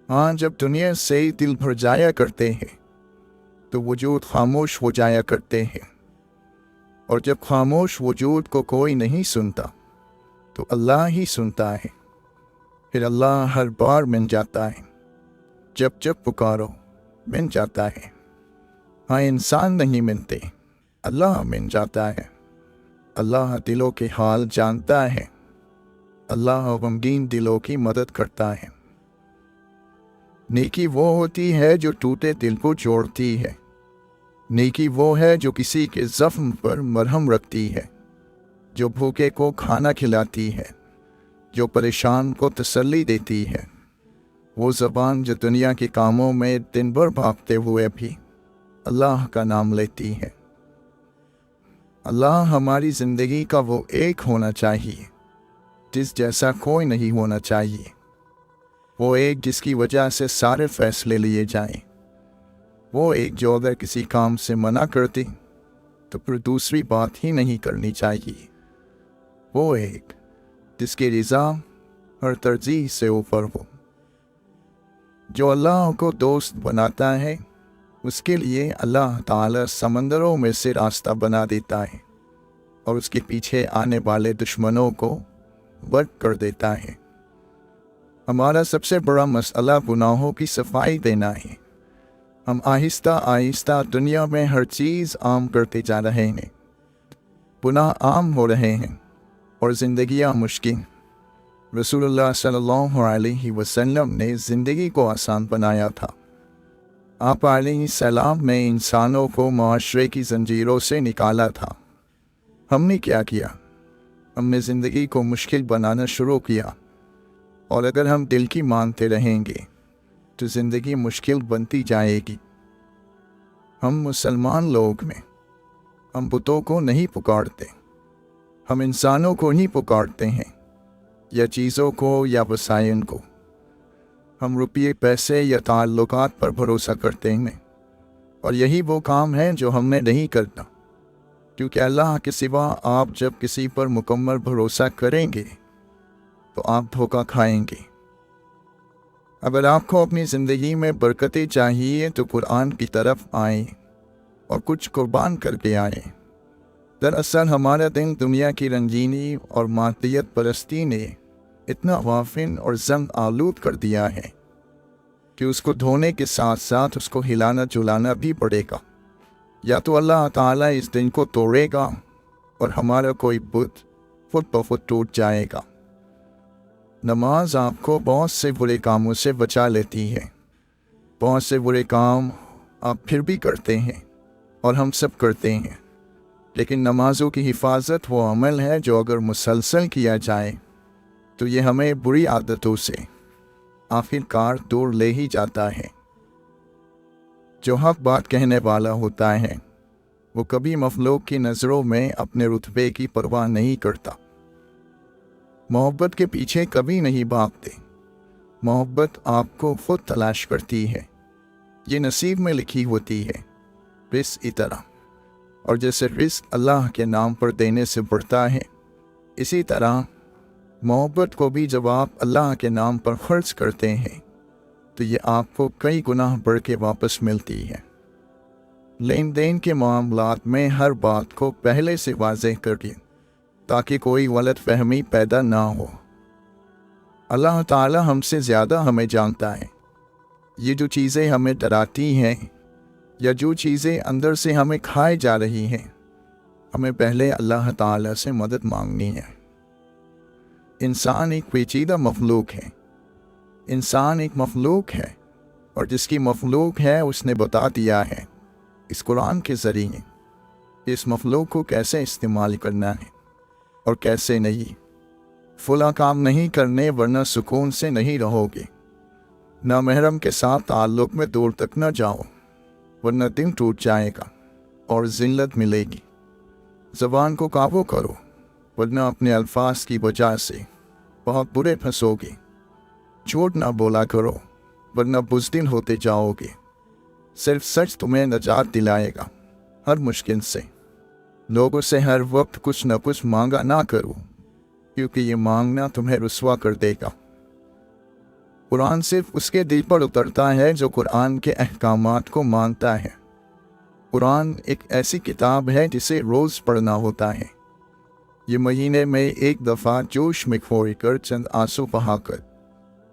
हाँ, जब दुनिया से दिल भर जाया करते हैं तो वजूद खामोश हो जाया करते हैं, और जब खामोश वजूद को कोई नहीं सुनता तो अल्लाह ही सुनता है। फिर अल्लाह हर बार मिल जाता है, जब जब पुकारो मिल जाता है। हाँ, इंसान नहीं मिलते, अल्लाह मिल जाता है। अल्लाह दिलों के हाल जानता है, अल्लाह गमगीन दिलों की मदद करता है। नेकी वो होती है जो टूटे दिल को जोड़ती है। नेकी वो है जो किसी के जख्म पर मरहम रखती है, जो भूखे को खाना खिलाती है, जो परेशान को तसल्ली देती है। वो ज़बान जो दुनिया के कामों में दिन भर भागते हुए भी अल्लाह का नाम लेती है। अल्लाह हमारी ज़िंदगी का वो एक होना चाहिए जिस जैसा कोई नहीं होना चाहिए। वो एक जिसकी वजह से सारे फैसले लिए जाएं। वो एक जो अगर किसी काम से मना करती तो फिर दूसरी बात ही नहीं करनी चाहिए। वो एक जिसकी रज़ा हर तरजीह से ऊपर हो। जो अल्लाह को दोस्त बनाता है उसके लिए अल्लाह ताला समंदरों में से रास्ता बना देता है और उसके पीछे आने वाले दुश्मनों को बर्क कर देता है। हमारा सबसे बड़ा मसला गुनाहों की सफाई देना है। हम आहिस्ता आहिस्ता दुनिया में हर चीज़ आम करते जा रहे हैं, गुनाह आम हो रहे हैं और ज़िंदगियाँ मुश्किल। रसूलुल्लाह सल्लल्लाहु अलैहि वसल्लम ने ज़िंदगी को आसान बनाया था। आप अलैहिस्सलाम ने इंसानों को मुआशरे की जंजीरों से निकाला था। हमने क्या किया? हमने ज़िंदगी को मुश्किल बनाना शुरू किया, और अगर हम दिल की मानते रहेंगे तो ज़िंदगी मुश्किल बनती जाएगी। हम मुसलमान लोग में हम बुतों को नहीं पुकारते, हम इंसानों को ही पुकारते हैं, या चीज़ों को या वसाइल को। हम रुपये पैसे या ताल्लुकात पर भरोसा करते हैं, और यही वो काम है जो हमने नहीं करना, क्योंकि अल्लाह के सिवा आप जब किसी पर मुकम्मल भरोसा करेंगे तो आप धोखा खाएंगे। अगर आपको अपनी ज़िंदगी में बरकतें चाहिए तो कुरान की तरफ आएं और कुछ कुर्बान करके आएं। दरअसल हमारा दिन दुनिया की रंजीनी और मादियत परस्ती ने इतना वाफिन और जंग आलूद कर दिया है कि उसको धोने के साथ साथ उसको हिलाना झुलाना भी पड़ेगा। या तो अल्लाह ताला इस दिन को तोड़ेगा और हमारा कोई बुत फुट ब फुट टूट जाएगा। नमाज आपको बहुत से बुरे कामों से बचा लेती है। बहुत से बुरे काम आप फिर भी करते हैं और हम सब करते हैं, लेकिन नमाजों की हिफाजत वो अमल है जो अगर मुसलसल किया जाए तो ये हमें बुरी आदतों से आखिरकार दूर ले ही जाता है। जो हक बात कहने वाला होता है वो कभी मखलूक की नज़रों में अपने रुतबे की परवाह नहीं करता। मोहब्बत के पीछे कभी नहीं भागते, मोहब्बत आपको खुद तलाश करती है। ये नसीब में लिखी होती है रिस्क की तरह, और जैसे रिस्क अल्लाह के नाम पर देने से बढ़ता है, इसी तरह मोहब्बत को भी जब आप अल्लाह के नाम पर खर्च करते हैं तो ये आपको कई गुना बढ़ के वापस मिलती है। लेन देन के मामलात में हर बात को पहले से वाज़ेह करिए ताकि कोई गलत फहमी पैदा ना हो। अल्लाह ताला हमसे ज़्यादा हमें जानता है। ये जो चीज़ें हमें डराती हैं या जो चीज़ें अंदर से हमें खाए जा रही हैं, हमें पहले अल्लाह ताला से मदद मांगनी है। इंसान एक पेचीदा मखलूक है। इंसान एक मखलूक है, और जिसकी मखलूक है उसने बता दिया है इस कुरान के ज़रिए इस मखलूक को कैसे इस्तेमाल करना है और कैसे नहीं। फुला काम नहीं करने वरना सुकून से नहीं रहोगे। नामहरम के साथ ताल्लुक़ में दूर तक न जाओ वरना दिल टूट जाएगा और ज़िल्लत मिलेगी। ज़बान को काबू करो वरना अपने अल्फाज की वजह से बहुत बुरे फंसोगे। झूठ ना बोला करो वरना बुज़दिल होते जाओगे। सिर्फ सच तुम्हें नजात दिलाएगा हर मुश्किल से। लोगों से हर वक्त कुछ न कुछ मांगा ना करो, क्योंकि ये मांगना तुम्हें रुस्वा कर देगा। قرآن صرف اس کے دل پر اترتا ہے جو قرآن کے احکامات کو مانتا ہے۔ قرآن ایک ایسی کتاب ہے جسے روز پڑھنا ہوتا ہے۔ یہ مہینے میں ایک دفعہ جوش میں کھوڑ کر چند آنسو بہا کر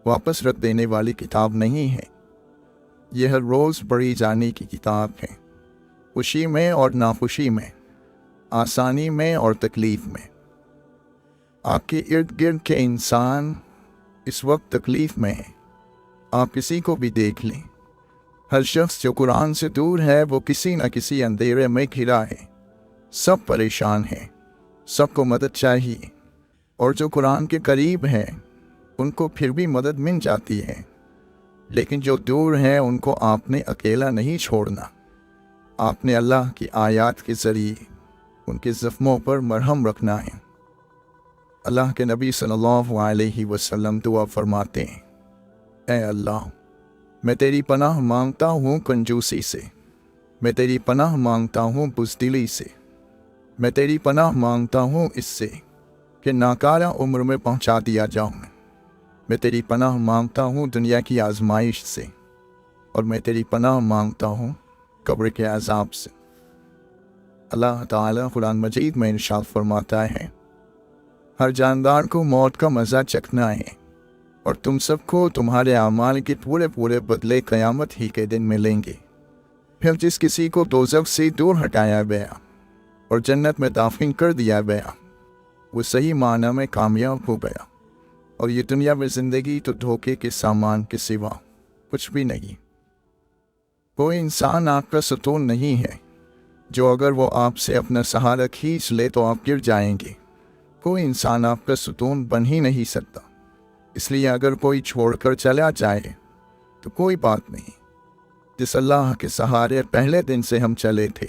واپس رکھ دینے والی کتاب نہیں ہے۔ یہ ہر روز پڑھی جانے کی کتاب ہے، خوشی میں اور ناخوشی میں، آسانی میں اور تکلیف میں۔ آپ کے ارد گرد کے انسان اس وقت تکلیف میں ہے، آپ کسی کو بھی دیکھ لیں، ہر شخص جو قرآن سے دور ہے وہ کسی نہ کسی اندھیرے میں گھرا ہے، سب پریشان ہیں، سب کو مدد چاہیے، اور جو قرآن کے قریب ہیں ان کو پھر بھی مدد مل جاتی ہے، لیکن جو دور ہیں ان کو آپ نے اکیلا نہیں چھوڑنا۔ آپ نے اللہ کی آیات کے ذریعے ان کے زخموں پر مرہم رکھنا ہے۔ اللہ کے نبی صلی اللہ علیہ وسلم دعا فرماتے ہیں، اے اللہ، میں تیری پناہ مانگتا ہوں کنجوسی سے، میں تیری پناہ مانگتا ہوں بزدلی سے، میں تیری پناہ مانگتا ہوں اس سے کہ ناکارہ عمر میں پہنچا دیا جاؤں، میں تیری پناہ مانگتا ہوں دنیا کی آزمائش سے، اور میں تیری پناہ مانگتا ہوں قبر کے عذاب سے۔ اللہ تعالیٰ قرآن مجید میں ارشاد فرماتا ہے، ہر جاندار کو موت کا مزہ چکھنا ہے، اور تم سب کو تمہارے اعمال کے پورے پورے بدلے قیامت ہی کے دن ملیں گے۔ پھر جس کسی کو دوزخ سے دور ہٹایا گیا اور جنت میں داخل کر دیا گیا، وہ صحیح معنی میں کامیاب ہو گیا، اور یہ دنیا میں زندگی تو دھوکے کے سامان کے سوا کچھ بھی نہیں۔ کوئی انسان آپ کا ستون نہیں ہے جو اگر وہ آپ سے اپنا سہارا کھینچ لے تو آپ گر جائیں گے۔ کوئی انسان آپ کا ستون بن ہی نہیں سکتا، اس لیے اگر کوئی چھوڑ کر چلا جائے تو کوئی بات نہیں۔ جس اللہ کے سہارے پہلے دن سے ہم چلے تھے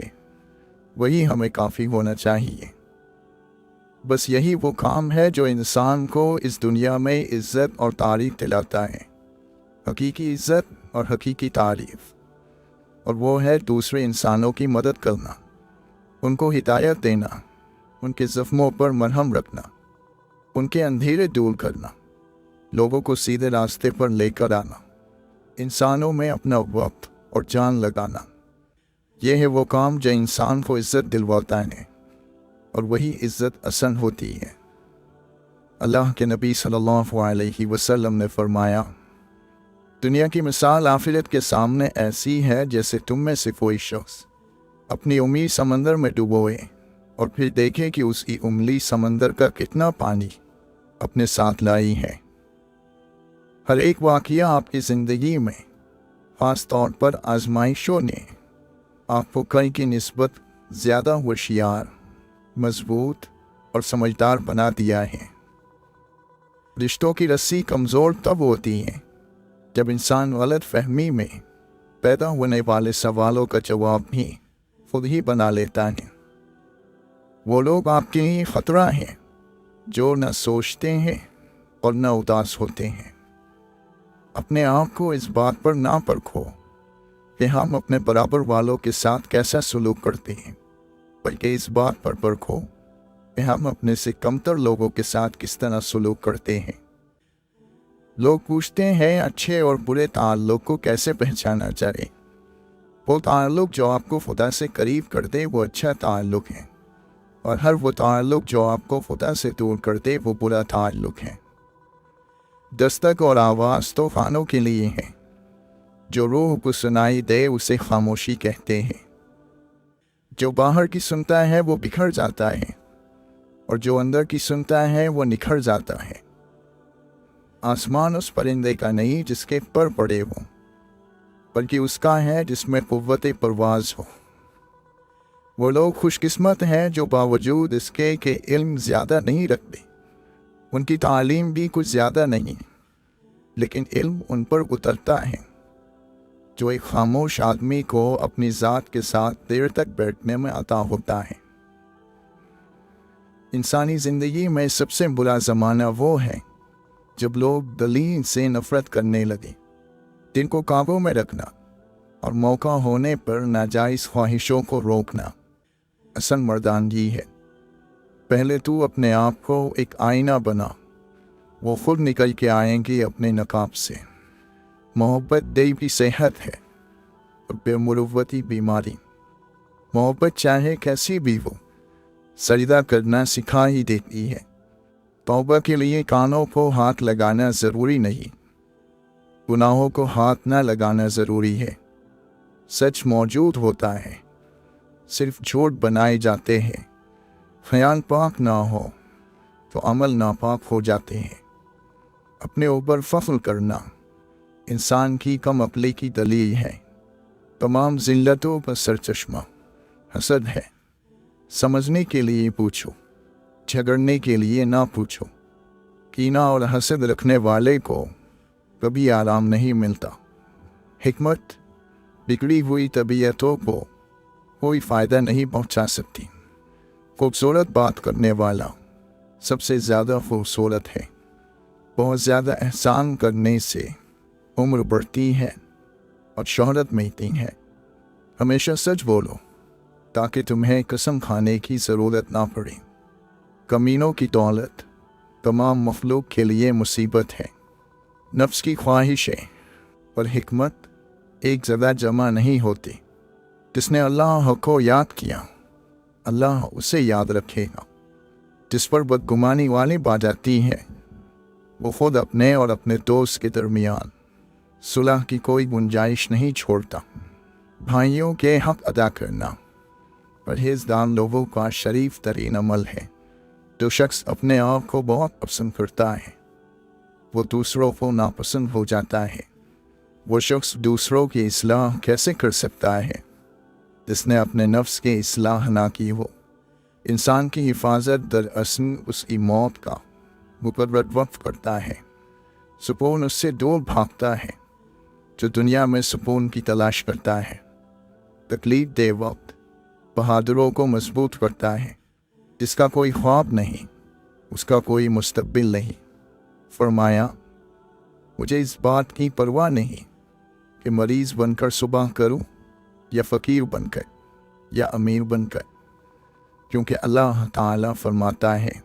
وہی ہمیں کافی ہونا چاہیے۔ بس یہی وہ کام ہے جو انسان کو اس دنیا میں عزت اور تعریف دلاتا ہے، حقیقی عزت اور حقیقی تعریف، اور وہ ہے دوسرے انسانوں کی مدد کرنا، ان کو ہدایت دینا، ان کے زخموں پر مرہم رکھنا، ان کے اندھیرے دور کرنا، لوگوں کو سیدھے راستے پر لے کر آنا، انسانوں میں اپنا وقت اور جان لگانا۔ یہ ہے وہ کام جو انسان کو عزت دلواتا ہے، اور وہی عزت اصل ہوتی ہے۔ اللہ کے نبی صلی اللہ علیہ وسلم نے فرمایا، دنیا کی مثال آخرت کے سامنے ایسی ہے جیسے تم میں سے کوئی شخص اپنی انگلی سمندر میں ڈبوئے اور پھر دیکھے کہ اس کی انگلی سمندر کا کتنا پانی اپنے ساتھ لائی ہے۔ ہر ایک واقعہ آپ کی زندگی میں، خاص طور پر آزمائشوں نے، آپ کو کل کی نسبت زیادہ ہوشیار، مضبوط اور سمجھدار بنا دیا ہے۔ رشتوں کی رسی کمزور تب ہوتی ہے جب انسان غلط فہمی میں پیدا ہونے والے سوالوں کا جواب بھی خود ہی بنا لیتا ہے۔ وہ لوگ آپ کے لیے خطرہ ہیں جو نہ سوچتے ہیں اور نہ اداس ہوتے ہیں۔ اپنے آپ کو اس بات پر نہ پرکھو کہ ہم اپنے برابر والوں کے ساتھ کیسا سلوک کرتے ہیں، بلکہ اس بات پر پرکھو کہ ہم اپنے سے کمتر لوگوں کے ساتھ کس طرح سلوک کرتے ہیں۔ لوگ پوچھتے ہیں اچھے اور برے تعلق کو کیسے پہچانا جائے۔ وہ تعلق جو آپ کو خدا سے قریب کر دے وہ اچھا تعلق ہے، اور ہر وہ تعلق جو آپ کو خدا سے دور کر دے وہ برا تعلق ہے۔ دستک اور آواز تو کانوں کے لیے ہے، جو روح کو سنائی دے اسے خاموشی کہتے ہیں۔ جو باہر کی سنتا ہے وہ بکھر جاتا ہے، اور جو اندر کی سنتا ہے وہ نکھر جاتا ہے۔ آسمان اس پرندے کا نہیں جس کے پر پڑے ہوں، بلکہ اس کا ہے جس میں قوت پرواز ہو۔ وہ لوگ خوش قسمت ہیں جو باوجود اس کے کہ علم زیادہ نہیں رکھتے، ان کی تعلیم بھی کچھ زیادہ نہیں، لیکن علم ان پر اترتا ہے۔ جو ایک خاموش آدمی کو اپنی ذات کے ساتھ دیر تک بیٹھنے میں عطا ہوتا ہے۔ انسانی زندگی میں سب سے برا زمانہ وہ ہے جب لوگ دلیل سے نفرت کرنے لگے۔ دل کو قابو میں رکھنا اور موقع ہونے پر ناجائز خواہشوں کو روکنا اصل مردانگی ہے۔ پہلے تو اپنے آپ کو ایک آئینہ بنا، وہ خود نکل کے آئیں گے اپنے نقاب سے۔ मोहब्बत देवी की सेहत है और बेमुरव्वती बीमारी। मोहब्बत चाहे कैसी भी हो, सजदा करना सिखा ही देती है। तौबा के लिए कानों को हाथ लगाना ज़रूरी नहीं, गुनाहों को हाथ न लगाना ज़रूरी है। सच मौजूद होता है, सिर्फ झूठ बनाए जाते हैं। ख्याल पाक ना हो तो अमल नापाक हो जाते हैं। अपने ऊपर फख्र करना इंसान की कम अक्ली की दलील है। तमाम जिल्लतों पर सरचश्मा हसद है। समझने के लिए पूछो, झगड़ने के लिए ना पूछो। कीना और हसद रखने वाले को कभी आराम नहीं मिलता। हिकमत बिगड़ी हुई तबीयतों को कोई फ़ायदा नहीं पहुंचा सकती। खूबसूरत बात करने वाला सबसे ज़्यादा खूबसूरत है। बहुत ज़्यादा एहसान करने से उम्र बढ़ती है और शोहरत मिलती है। हमेशा सच बोलो ताकि तुम्हें कसम खाने की ज़रूरत ना पड़े। कमीनों की दौलत तमाम मखलूक के लिए मुसीबत है। नफ्स की ख्वाहिशें और हिकमत एक जगह जमा नहीं होती। जिसने अल्लाह को याद किया, अल्लाह उसे याद रखेगा। जिस पर बदगुमानी वाली बात आती है, वो खुद अपने और अपने दोस्त के दरमियान सुलह की कोई गुंजाइश नहीं छोड़ता। भाइयों के हक अदा करना परहेज़गार लोगों का शरीफ तरीन अमल है। जो शख्स अपने आप को बहुत पसंद करता है, वो दूसरों को नापसंद हो जाता है। वो शख्स दूसरों की इस्लाह कैसे कर सकता है जिसने अपने नफ्स की इस्लाह ना की हो। इंसान की हिफाजत दरअसल उसकी मौत का मुकर्रर वक्त करता है। सुकून उससे दूर भागता है जो दुनिया में सुकून की तलाश करता है। तकलीफ दे वक्त बहादुरों को मजबूत करता है। जिसका कोई ख्वाब नहीं, उसका कोई मुस्तकबिल नहीं। फरमाया, मुझे इस बात की परवाह नहीं कि मरीज़ बनकर सुबह करूं या फ़कीर बनकर या अमीर बनकर, क्योंकि अल्लाह ताला फरमाता है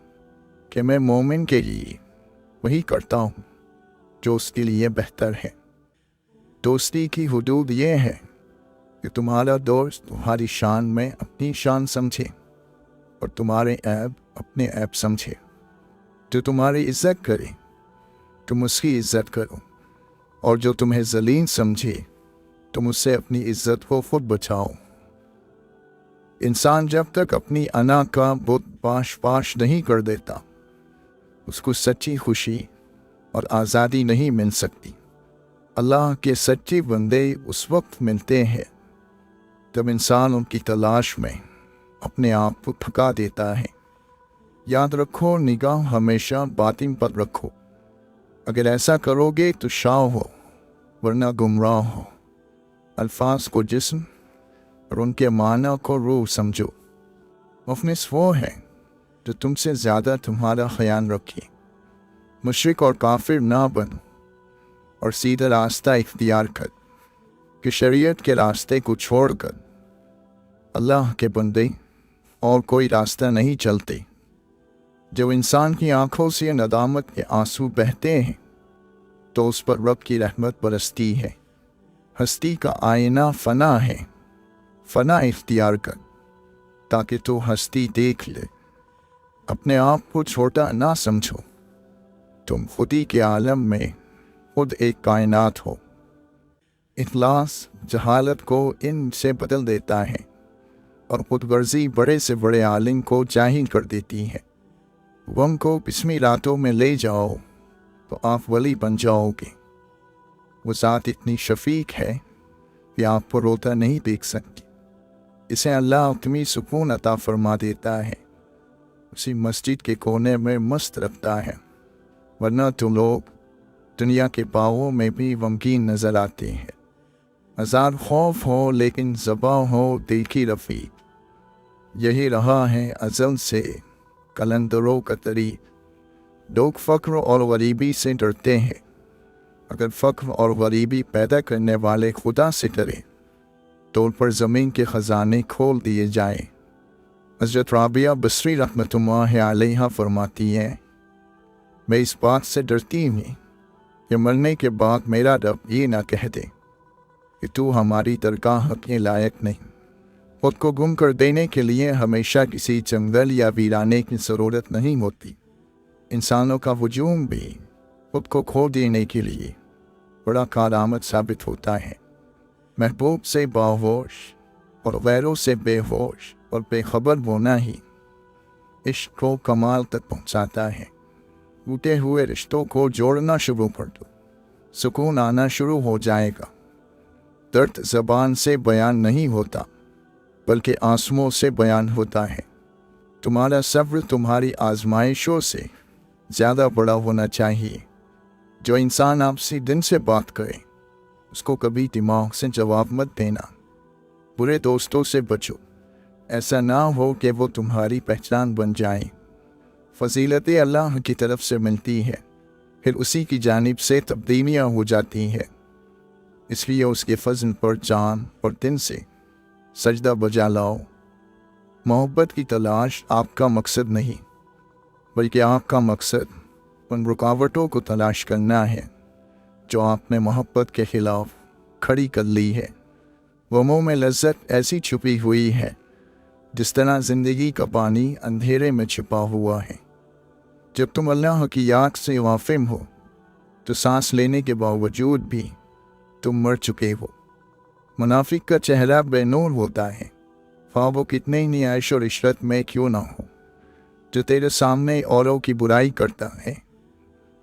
कि मैं मोमिन के लिए वही करता हूँ जो उसके लिए बेहतर है। दोस्ती की हुदूद ये है कि तुम्हारा दोस्त तुम्हारी शान में अपनी शान समझे और तुम्हारे ऐब अपने ऐब समझे। जो तुम्हारी इज्जत करे तुम उसकी इज्जत करो, और जो तुम्हें जलील समझे तुम उससे अपनी इज्जत को खुद बचाओ। इंसान जब तक अपनी अना का बुत पाश नहीं कर देता, उसको सच्ची खुशी और आज़ादी नहीं मिल सकती। अल्लाह के सच्चे बंदे उस वक्त मिलते हैं जब इंसान उनकी तलाश में अपने आप को थका देता है। याद रखो, निगाह हमेशा बातिन पर रखो। अगर ऐसा करोगे तो शाह हो वरना गुमराह हो। अल्फाज को जिस्म और उनके माना को रूह समझो। मुफलिस वो है जो तुमसे ज़्यादा तुम्हारा ख्याल रखे। मुशरिक और काफिर ना बनो और सीधा रास्ता इख्तियार कर कि शरीयत के रास्ते को छोड़कर अल्लाह के बंदे और कोई रास्ता नहीं चलते। जब इंसान की आंखों से नदामत के आंसू बहते हैं तो उस पर रब की रहमत बरसती है। हस्ती का आईना फना है, फना इख्तियार कर ताकि तो हस्ती देख ले। अपने आप को छोटा ना समझो, तुम खुदी के आलम में खुद एक कायनात हो। इखलास जहालत को इनसे बदल देता है और खुदगर्जी बड़े से बड़े आलिम को जाहिल कर देती है। गम को पिस्मी रातों में ले जाओ तो आप वली बन जाओगे। वो ज़ात इतनी शफीक है कि आपको रोता नहीं देख सकती। इसे अल्लाह तुम्हें सुकून अता फरमा देता है, उसी मस्जिद के कोने में मस्त रखता है। वरना तुम लोग दुनिया के पावों में भी गमगीन नज़र आते हैं। हजार खौफ हो लेकिन ज़बा हो दिल की रफ़ी। यही रहा है अज़ल से कलंदरों का तरीक़। लोग फ़क्र और गरीबी से डरते हैं। अगर फ़क्र और गरीबी पैदा करने वाले खुदा से डरे तो उन पर ज़मीन के ख़जाने खोल दिए जाए। हज़रत राबिया बसरी रहमतुल्लाह अलैहा फरमाती हैं, मैं इस बात से डरती हूँ कि मरने के बाद मेरा रब ये ना कह दे कि तू हमारी दरगाह के लायक नहीं। खुद को गुम कर देने के लिए हमेशा किसी जंगल या वीराने की ज़रूरत नहीं होती। इंसानों का वजूद भी खुद को खो देने के लिए बड़ा कारआमद साबित होता है। महबूब से बाहोश और गैरों से बेहोश और बेखबर होना ही इश्क को कमाल तक पहुंचाता है। टूटे हुए रिश्तों को जोड़ना शुरू कर दो, सुकून आना शुरू हो जाएगा। दर्द ज़बान से बयान नहीं होता बल्कि आंसुओं से बयान होता है। तुम्हारा सब्र तुम्हारी आजमाइशों से ज़्यादा बड़ा होना चाहिए। जो इंसान आपसे दिन से बात करे उसको कभी दिमाग से जवाब मत देना। बुरे दोस्तों से बचो, ऐसा ना हो कि वो तुम्हारी पहचान बन जाए। फजीलतें अल्लाह की तरफ से मिलती है, फिर उसी की जानिब से तब्दीलियाँ हो जाती है। इसलिए उसके फज़ल पर जान और दिन से सजदा बजा लाओ। मोहब्बत की तलाश आपका मकसद नहीं बल्कि आपका मकसद उन रुकावटों को तलाश करना है जो आपने मोहब्बत के खिलाफ खड़ी कर ली है। गमों में लज्जत ऐसी छुपी हुई है जिस तरह ज़िंदगी का पानी अंधेरे में छिपा हुआ है। जब तुम अल्लाह की याद से वाफिम हो तो सांस लेने के बावजूद भी तुम मर चुके हो। मुनाफिक का चेहरा बेनूर होता है, ख्वाह वो कितने ही ऐश और इशरत में क्यों ना हो। जो तेरे सामने औरों की बुराई करता है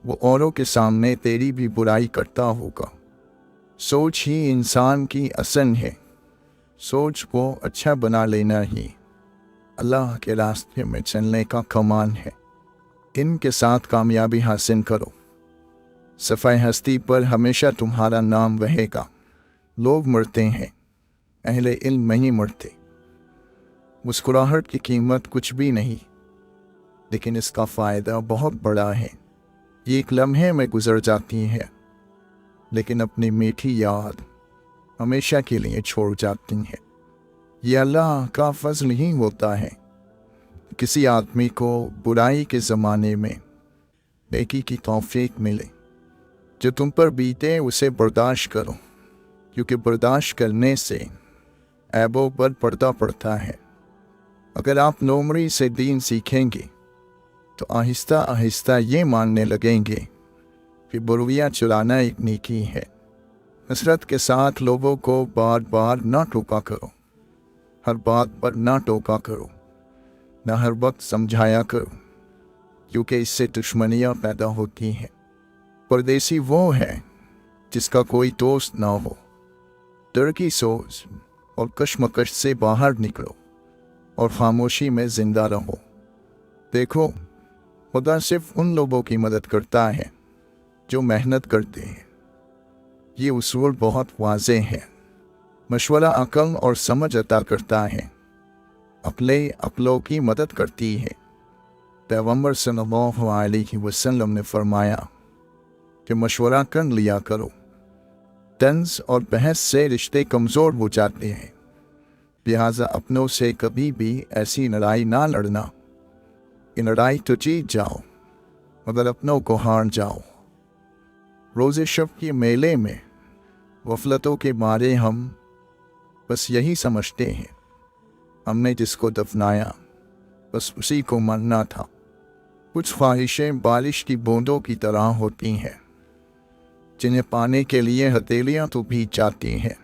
वो औरों के सामने तेरी भी बुराई करता होगा। सोच ही इंसान की असन है, सोच को अच्छा बना लेना ही अल्लाह के रास्ते में चलने का कमान है। इनके साथ कामयाबी हासिल करो। सफ़ाई हस्ती पर हमेशा तुम्हारा नाम रहेगा। लोग मरते हैं, अहले इल्म नहीं मरते। मुस्कुराहट की कीमत कुछ भी नहीं, लेकिन इसका फ़ायदा बहुत बड़ा है। ये एक लम्हे में गुजर जाती है, लेकिन अपनी मीठी याद हमेशा के लिए छोड़ जाती है। ये अल्लाह का फजल ही होता है किसी आदमी को बुराई के ज़माने में नेकी की तौफीक मिले। जो तुम पर बीते उसे बर्दाश्त करो, क्योंकि बर्दाश्त करने से ऐबों पर पर्दा पड़ता है। अगर आप नोमरी से दीन सीखेंगे तो आहिस्ता आहिस्ता ये मानने लगेंगे कि बुरवियाँ चुराना एक नेकी है। हसरत के साथ लोगों को बार बार ना टोका करो, हर बात पर ना टोका करो, ना हर वक्त समझाया करो, क्योंकि इससे दुश्मनियाँ पैदा होती हैं। परदेसी वो है जिसका कोई दोस्त ना हो। डर की सोच और कश्मकश से बाहर निकलो और खामोशी में जिंदा रहो। देखो, खुदा सिर्फ उन लोगों की मदद करता है जो मेहनत करते हैं। ये उसूल बहुत वाज़ेह है। मशवरा अक्ल और समझ अता करता है, अक्लें अक्लों की मदद करती है। पैगंबर सल्लल्लाहु अलैहि वसल्लम ने फरमाया कि मशवरा कर लिया करो। तंज और बहस से रिश्ते कमज़ोर हो जाते हैं, लिहाजा अपनों से कभी भी ऐसी लड़ाई ना लड़ना। ये लड़ाई तो जीत जाओ मगर अपनों को हार जाओ। रोज़े शब के मेले में गफलतों के मारे हम बस यही समझते हैं हमने जिसको दफनाया बस उसी को मरना था। कुछ ख्वाहिशें बारिश की बूंदों की तरह होती हैं, जिन्हें पाने के लिए हथेलियाँ तो भीग जाती हैं,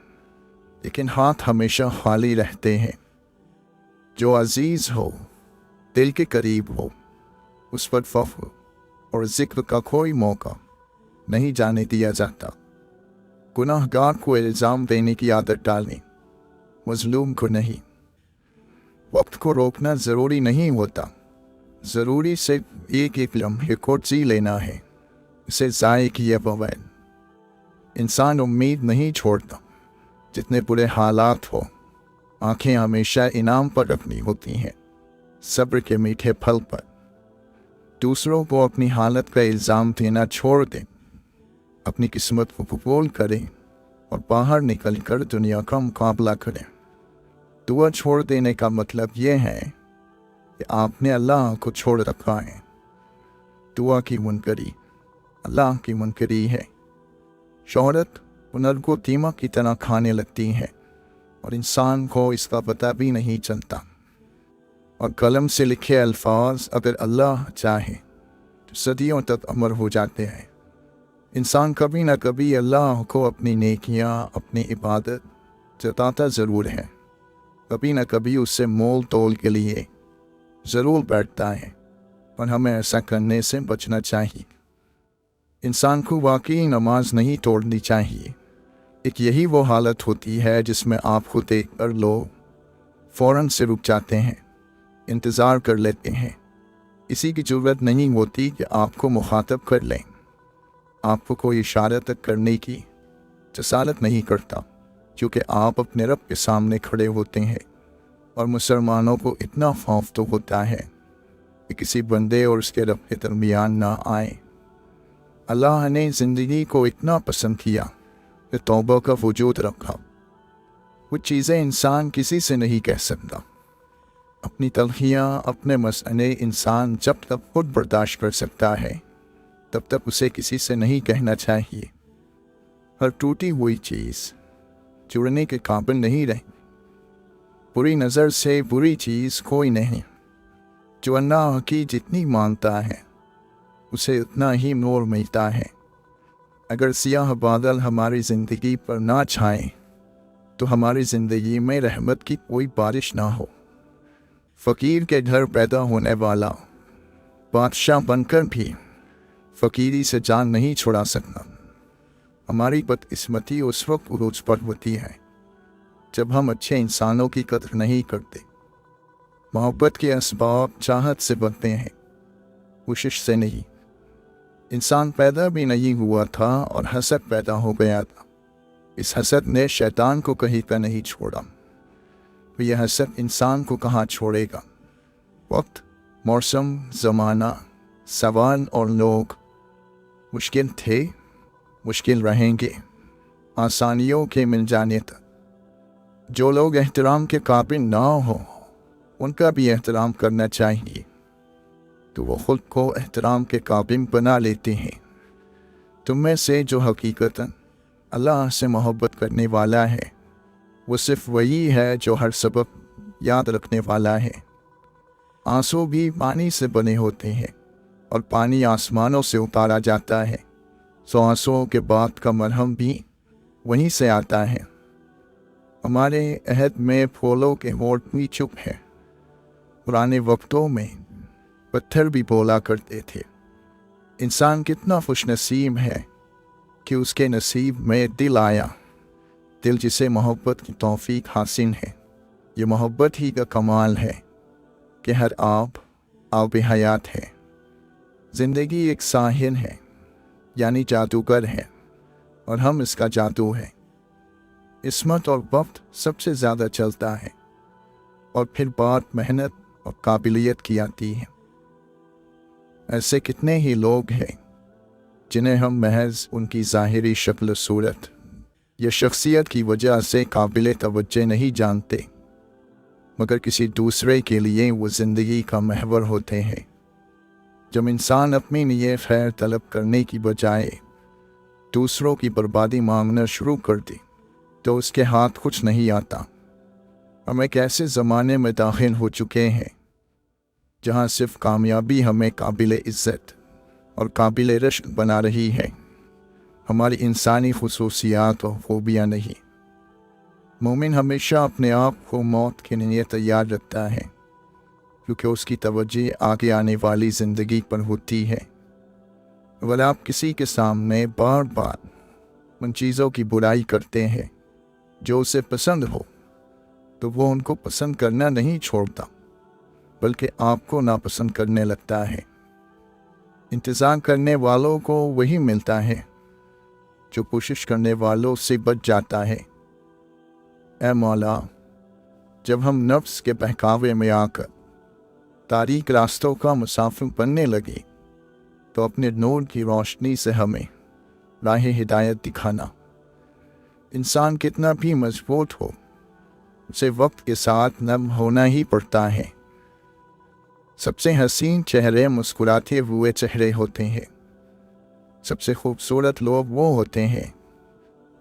लेकिन हाथ हमेशा खाली रहते हैं। जो अजीज़ हो, दिल के करीब हो, उस पर फख्र और जिक्र का कोई मौका नहीं जाने दिया जाता। गुनाहगार को इल्ज़ाम देने की आदत डालें, मज़लूम को नहीं। वक्त को रोकना ज़रूरी नहीं होता, ज़रूरी सिर्फ एक एक लम्हे को जी लेना है, इसे ज़ाय किए बगैर। इंसान उम्मीद नहीं छोड़ता, जितने बुरे हालात हो आंखें हमेशा इनाम पर रखनी होती हैं, सब्र के मीठे फल पर। दूसरों को अपनी हालत का इल्ज़ाम देना छोड़ दें, अपनी किस्मत को कबूल करें और बाहर निकल कर दुनिया का मुकाबला करें। दुआ छोड़ देने का मतलब यह है कि आपने अल्लाह को छोड़ रखा है। दुआ की मुनकरी अल्लाह की मुनकरी है। शोहरत हुनर को दीमक की तरह खाने लगती है और इंसान को इसका पता भी नहीं चलता। और कलम से लिखे अल्फाज अगर अल्लाह चाहे तो सदियों तक अमर हो जाते हैं। इंसान कभी न कभी अल्लाह को अपनी नेकियां, अपनी इबादत जताता ज़रूर है। कभी न कभी उससे मोल तोल के लिए ज़रूर बैठता है, पर हमें ऐसा करने से बचना चाहिए। इंसान को वाकई नमाज नहीं तोड़नी चाहिए। एक यही वो हालत होती है जिसमें आपको देख कर लोग फ़ौरन से रुक जाते हैं, इंतज़ार कर लेते हैं। इसी की ज़रूरत नहीं होती कि आपको मुखातब कर लें। आपको कोई इशारा तक करने की जसारत नहीं करता, क्योंकि आप अपने रब के सामने खड़े होते हैं। और मुसलमानों को इतना खौफ तो होता है कि किसी बंदे और उसके रब के दरमियान ना आए। अल्लाह ने ज़िंदगी को इतना पसंद किया कि तौबा का वजूद रखा। वो चीज़ें इंसान किसी से नहीं कह सकता। अपनी तलखियाँ, अपने मसले इंसान जब तक खुद बर्दाश्त कर सकता है तब तक उसे किसी से नहीं कहना चाहिए। हर टूटी हुई चीज़ जुड़ने के काबिल नहीं रही। बुरी नज़र से बुरी चीज़ कोई नहीं। जो अल्लाह की जितनी मानता है उसे उतना ही नूर मिलता है। अगर सियाह बादल हमारी ज़िंदगी पर ना छाएं तो हमारी ज़िंदगी में रहमत की कोई बारिश ना हो। फ़कीर के घर पैदा होने वाला बादशाह बनकर भी फ़कीरी से जान नहीं छुड़ा सकता। हमारी बदकिस्मती उस वक्त उरूज पर होती है जब हम अच्छे इंसानों की कदर नहीं करते। मोहब्बत के असबाब चाहत से बनते हैं, कोशिश से नहीं। इंसान पैदा भी नहीं हुआ था और हसद पैदा हो गया था। इस हसद ने शैतान को कहीं का नहीं छोड़ा। तो यह हसद इंसान को कहाँ छोड़ेगा। वक्त, मौसम, ज़माना, सवाल और लोग मुश्किल थे, मुश्किल रहेंगे, आसानियों के मिल जाने तक। जो लोग एहतराम के काबिल ना हो उनका भी एहतराम करना चाहिए, तो वो खुद को एहतराम के काबिल बना लेते हैं। तुम में से जो हकीकतन अल्लाह से मोहब्बत करने वाला है वो सिर्फ वही है जो हर सबक याद रखने वाला है। आंसू भी पानी से बने होते हैं और पानी आसमानों से उतारा जाता है, सो आंसुओं के बाद का मरहम भी वहीं से आता है। हमारे अहद में फूलों के मोड़ भी चुप है। पुराने वक्तों में पत्थर भी बोला करते थे। इंसान कितना खुशनसीब है कि उसके नसीब में दिल आया, दिल जिसे मोहब्बत की तौफीक हासिल है। ये मोहब्बत ही का कमाल है कि हर आब हयात है। ज़िंदगी एक साहिर है, यानी जादूगर है, और हम इसका जादू है। इस्मत और वक्त सबसे ज़्यादा चलता है और फिर बात मेहनत और काबिलियत की आती है। ऐसे कितने ही लोग हैं जिन्हें हम महज उनकी ज़ाहिरी शक्ल सूरत या शख्सियत की वजह से काबिल तवज्जो नहीं जानते, मगर किसी दूसरे के लिए वो ज़िंदगी का महवर होते हैं। जब इंसान अपने लिए खैर तलब करने की बजाय दूसरों की बर्बादी मांगना शुरू कर दे तो उसके हाथ कुछ नहीं आता। हम एक ऐसे ज़माने में दाखिल हो चुके हैं जहाँ सिर्फ कामयाबी हमें काबिल इज़्ज़त और काबिल रश्क बना रही है, हमारी इंसानी खुसूसियात और खूबियाँ नहीं। मोमिन हमेशा अपने आप को मौत के लिए तैयार रखता है, क्योंकि उसकी तवज्जो आगे आने वाली ज़िंदगी पर होती है। अगर आप किसी के सामने बार बार उन चीज़ों की बुराई करते हैं जो उसे पसंद हो, तो वो उनको पसंद करना नहीं छोड़ता, बल्कि आपको नापसंद करने लगता है। इंतज़ार करने वालों को वही मिलता है जो कोशिश करने वालों से बच जाता है। ऐ मौला, जब हम नफ्स के बहकावे में आकर तारीक रास्तों का मुसाफिर बनने लगे तो अपने नूर की रोशनी से हमें राह हिदायत दिखाना। इंसान कितना भी मजबूत हो, उसे वक्त के साथ नम होना ही पड़ता है। सबसे हसीन चेहरे मुस्कुराते हुए चेहरे होते हैं। سب سے خوبصورت لوگ وہ ہوتے ہیں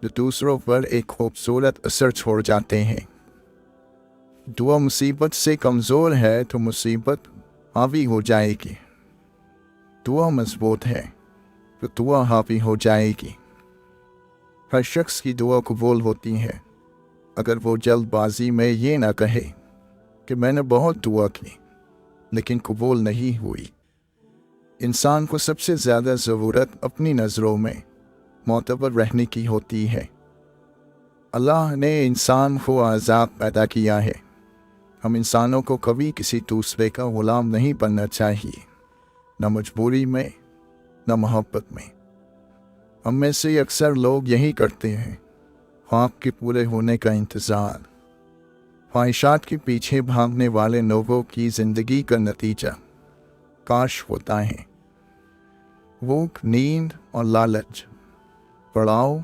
جو دوسروں پر ایک خوبصورت اثر چھوڑ جاتے ہیں۔ دعا مصیبت سے کمزور ہے تو مصیبت حاوی ہو جائے گی، دعا مضبوط ہے تو دعا حاوی ہو جائے گی۔ ہر شخص کی دعا قبول ہوتی ہے اگر وہ جلد بازی میں یہ نہ کہے کہ میں نے بہت دعا کی لیکن قبول نہیں ہوئی۔ انسان کو سب سے زیادہ ضرورت اپنی نظروں میں معتبر رہنے کی ہوتی ہے۔ اللہ نے انسان کو آزاد پیدا کیا ہے۔ ہم انسانوں کو کبھی کسی دوسرے کا غلام نہیں بننا چاہیے، نہ مجبوری میں نہ محبت میں۔ ہم میں سے اکثر لوگ یہی کرتے ہیں، خواب کے پورے ہونے کا انتظار۔ خواہشات کے پیچھے بھاگنے والے لوگوں کی زندگی کا نتیجہ کاش ہوتا ہے۔ بھوک، نیند اور لالچ بڑھاؤ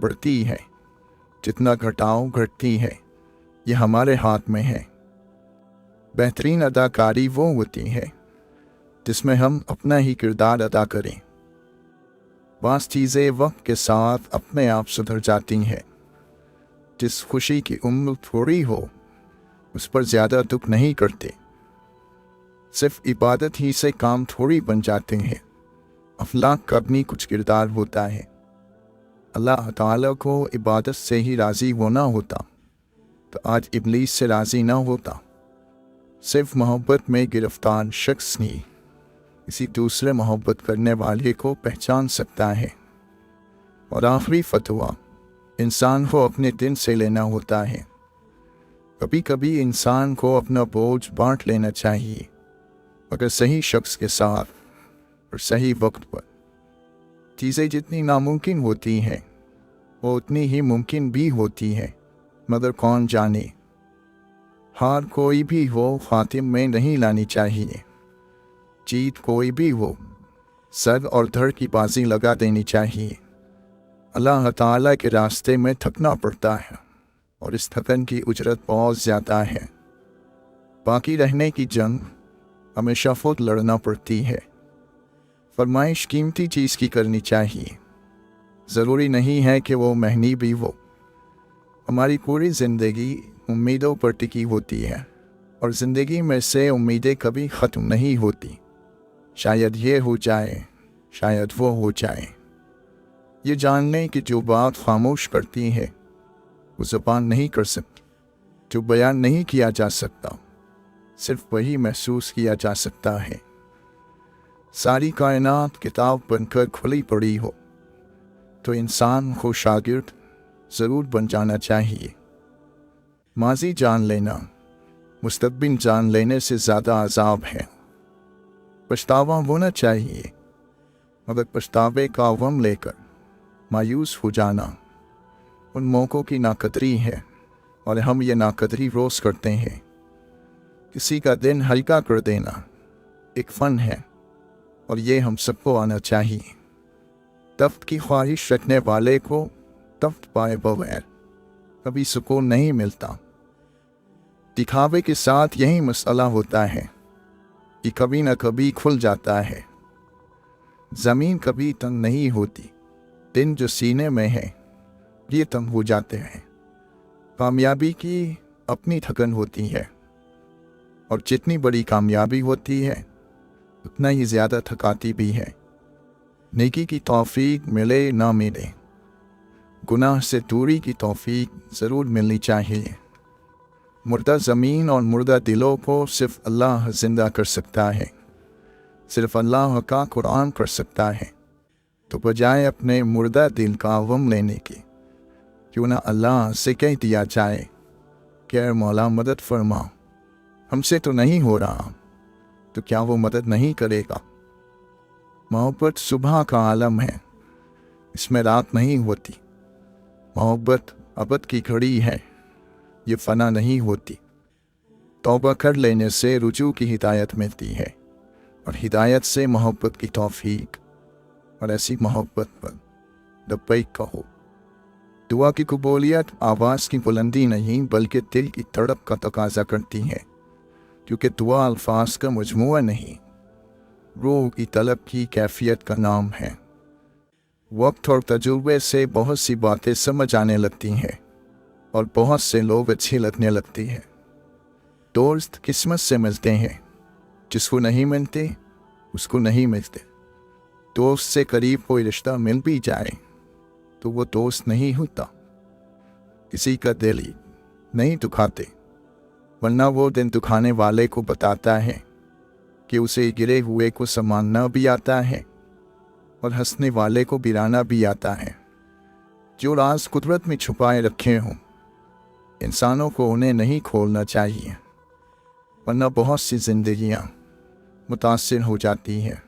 بڑھتی ہے، جتنا گھٹاؤ گھٹتی ہے۔ یہ ہمارے ہاتھ میں ہے۔ بہترین اداکاری وہ ہوتی ہے جس میں ہم اپنا ہی کردار ادا کریں۔ بعض چیزیں وقت کے ساتھ اپنے آپ سدھر جاتی ہیں۔ جس خوشی کی عمر تھوڑی ہو اس پر زیادہ دکھ نہیں کرتے۔ صرف عبادت ہی سے کام تھوڑی بن جاتے ہیں، اخلاق کا بھی کچھ کردار ہوتا ہے۔ اللہ تعالیٰ کو عبادت سے ہی راضی ہونا ہوتا تو آج ابلیس سے راضی نہ ہوتا۔ صرف محبت میں گرفتار شخص ہی کسی دوسرے محبت کرنے والے کو پہچان سکتا ہے۔ اور آخری فتویٰ انسان کو اپنے دل سے لینا ہوتا ہے۔ کبھی کبھی انسان کو اپنا بوجھ بانٹ لینا چاہیے، مگر صحیح شخص کے ساتھ اور صحیح وقت پر۔ چیزیں جتنی ناممکن ہوتی ہیں وہ اتنی ہی ممکن بھی ہوتی ہے، مگر کون جانے۔ ہار کوئی بھی ہو خاتم میں نہیں لانی چاہیے، جیت کوئی بھی ہو سر اور دھڑ کی بازی لگا دینی چاہیے۔ اللہ تعالیٰ کے راستے میں تھکنا پڑتا ہے اور اس تھکن کی اجرت بہت زیادہ ہے۔ باقی رہنے کی جنگ ہمیشہ خود لڑنا پڑتی ہے۔ فرمائش قیمتی چیز کی کرنی چاہیے، ضروری نہیں ہے کہ وہ مہنگی بھی ہو۔ ہماری پوری زندگی امیدوں پر ٹکی ہوتی ہے اور زندگی میں سے امیدیں کبھی ختم نہیں ہوتی۔ شاید یہ ہو جائے، شاید وہ ہو جائے۔ یہ جاننے کی جو بات خاموش کرتی ہے وہ زبان نہیں کر سکتی، جو بیان نہیں کیا جا سکتا صرف وہی محسوس کیا جا سکتا ہے۔ ساری کائنات کتاب بن کر کھلی پڑی ہو تو انسان کو شاگرد ضرور بن جانا چاہیے۔ ماضی جان لینا مستقبل جان لینے سے زیادہ عذاب ہے۔ پچھتاوا ہونا چاہیے، مگر پچھتاوے کا غم لے کر مایوس ہو جانا ان موقعوں کی ناقدری ہے، اور ہم یہ ناقدری روز کرتے ہیں۔ کسی کا دن ہلکا کر دینا ایک فن ہے، اور یہ ہم سب کو آنا چاہیے۔ تفت کی خواہش رکھنے والے کو تفت پائے بغیر کبھی سکون نہیں ملتا۔ دکھاوے کے ساتھ یہی مسئلہ ہوتا ہے کہ کبھی نہ کبھی کھل جاتا ہے۔ زمین کبھی تنگ نہیں ہوتی، دن جو سینے میں ہے یہ تنگ ہو جاتے ہیں۔ کامیابی کی اپنی تھکن ہوتی ہے، اور جتنی بڑی کامیابی ہوتی ہے اتنا ہی زیادہ تھکاتی بھی ہے۔ نیکی کی توفیق ملے نہ ملے، گناہ سے دوری کی توفیق ضرور ملنی چاہیے۔ مردہ زمین اور مردہ دلوں کو صرف اللہ زندہ کر سکتا ہے، صرف اللہ کا قرآن کر سکتا ہے۔ تو بجائے اپنے مردہ دل کا غم لینے کے، کیوں نہ اللہ سے کہہ دیا جائے کہ اے مولا مدد فرما، ہم سے تو نہیں ہو رہا، تو کیا وہ مدد نہیں کرے گا؟ محبت صبح کا عالم ہے، اس میں رات نہیں ہوتی۔ محبت ابد کی گھڑی ہے، یہ فنا نہیں ہوتی۔ توبہ کر لینے سے رجوع کی ہدایت ملتی ہے، اور ہدایت سے محبت کی توفیق، اور ایسی محبت پر لبیک کہو۔ دعا کی قبولیت آواز کی بلندی نہیں بلکہ دل کی تڑپ کا تقاضا کرتی ہے، کیونکہ دعا الفاظ کا مجموعہ نہیں، روح کی طلب کی کیفیت کا نام ہے۔ वक्त और तजुर्बे से बहुत सी बातें समझ आने लगती हैं और बहुत से लोग अच्छे लगने लगती हैं। दोस्त किस्मत से मिलते हैं, जिसको नहीं मिलते उसको नहीं मिलते। दोस्त से करीब कोई रिश्ता मिल भी जाए तो वो दोस्त नहीं होता। किसी का दिल ही नहीं दुखाते, वरना वो दिन दुखाने वाले को बताता है कि उसे गिरे हुए को संभालना भी आता है और हंसने वाले को गिराना भी आता है। जो राज कुदरत में छुपाए रखे हों, इंसानों को उन्हें नहीं खोलना चाहिए, वरना बहुत सी जिंदगियां मुतासिर हो जाती हैं।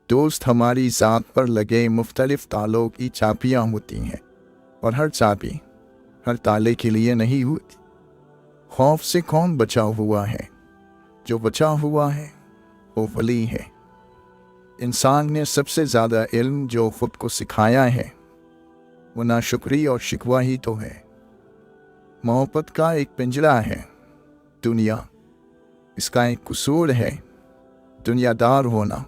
दोस्त हमारी ज़ात पर लगे मुख्तलिफ तालों की चाबियां होती हैं और हर चाबी हर ताले के लिए नहीं होती। खौफ से कौन बचा हुआ है? जो बचा हुआ है वो वली है। इंसान ने सबसे ज़्यादा इल्म जो खुद को सिखाया है वो नाशुक्री और शिकवा ही तो है। मोहब्बत का एक पिंजरा है दुनिया, इसका एक कसूर है दुनियादार होना।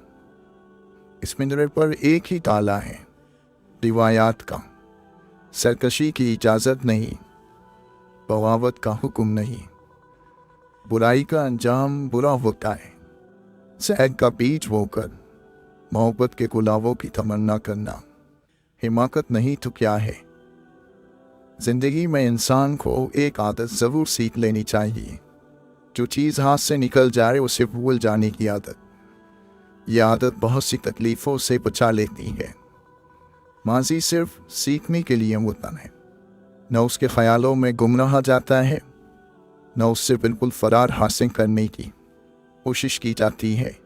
इस पिंजरे पर एक ही ताला है रिवायात का। सरकशी की इजाज़त नहीं, बगावत का हुक्म नहीं। बुराई का अंजाम बुरा होता है। सहग का बीज बोकर मोहब्बत के गुलाबों की तमन्ना करना हिमाकत नहीं तो क्या है। जिंदगी में इंसान को एक आदत ज़रूर सीख लेनी चाहिए। जो चीज़ हाथ से निकल जाए उसे भूल जाने की आदत। यह आदत बहुत सी तकलीफ़ों से बचा लेती है। माजी सिर्फ सीखने के लिए मुतन है, न उसके ख्यालों में गुम रहा जाता है, न उससे बिल्कुल फरार हासिल करने की कोशिश की जाती है।